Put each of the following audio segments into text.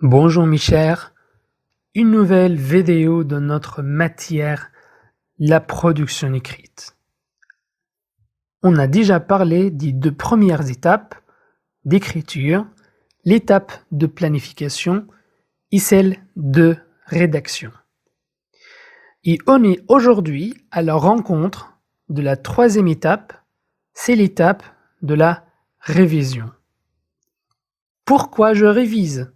Bonjour mes chers, une nouvelle vidéo de notre matière, la production écrite. On a déjà parlé des deux premières étapes d'écriture, l'étape de planification et celle de rédaction. Et on est aujourd'hui à la rencontre de la troisième étape, c'est l'étape de la révision. Pourquoi je révise ?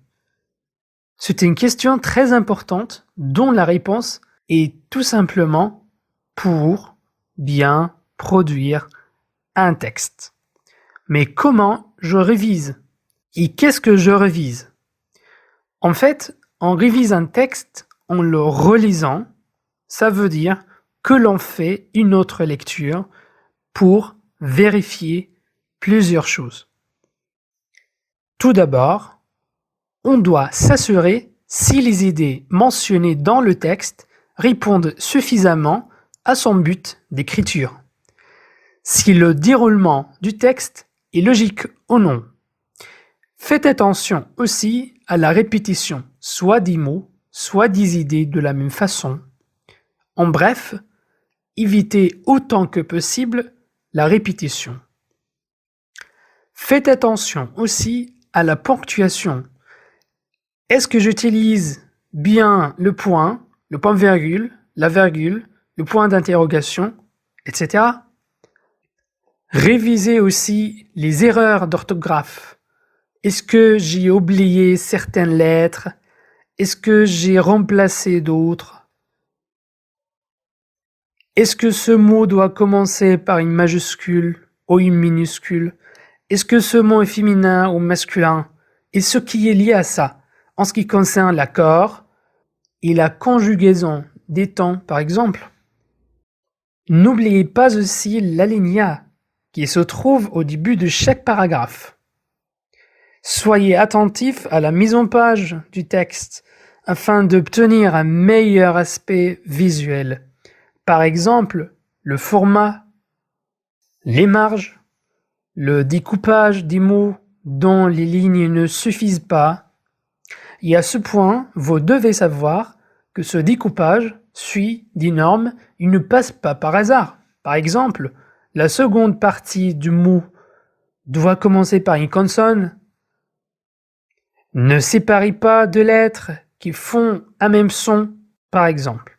C'est une question très importante dont la réponse est tout simplement pour bien produire un texte. Mais comment je révise? Et qu'est-ce que je révise? En fait, on révise un texte en le relisant. Ça veut dire que l'on fait une autre lecture pour vérifier plusieurs choses. Tout d'abord, on doit s'assurer si les idées mentionnées dans le texte répondent suffisamment à son but d'écriture. Si le déroulement du texte est logique ou non. Faites attention aussi à la répétition, soit des mots, soit des idées de la même façon. En bref, évitez autant que possible la répétition. Faites attention aussi à la ponctuation. Est-ce que j'utilise bien le point virgule, la virgule, le point d'interrogation, etc. Révisez aussi les erreurs d'orthographe. Est-ce que j'ai oublié certaines lettres? Est-ce que j'ai remplacé d'autres? Est-ce que ce mot doit commencer par une majuscule ou une minuscule? Est-ce que ce mot est féminin ou masculin? Et ce qui est lié à ça? En ce qui concerne l'accord et la conjugaison des temps, par exemple. N'oubliez pas aussi l'alinéa qui se trouve au début de chaque paragraphe. Soyez attentif à la mise en page du texte afin d'obtenir un meilleur aspect visuel. Par exemple, le format, les marges, le découpage des mots dont les lignes ne suffisent pas. Et à ce point, vous devez savoir que ce découpage suit des normes et ne passe pas par hasard. Par exemple, la seconde partie du mot doit commencer par une consonne. Ne séparez pas deux lettres qui font un même son, par exemple.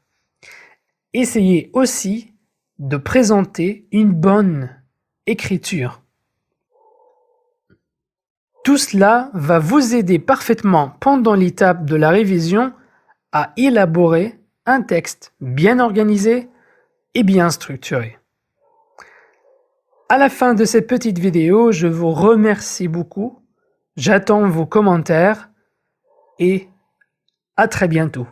Essayez aussi de présenter une bonne écriture. Tout cela va vous aider parfaitement pendant l'étape de la révision à élaborer un texte bien organisé et bien structuré. À la fin de cette petite vidéo, je vous remercie beaucoup. J'attends vos commentaires et à très bientôt.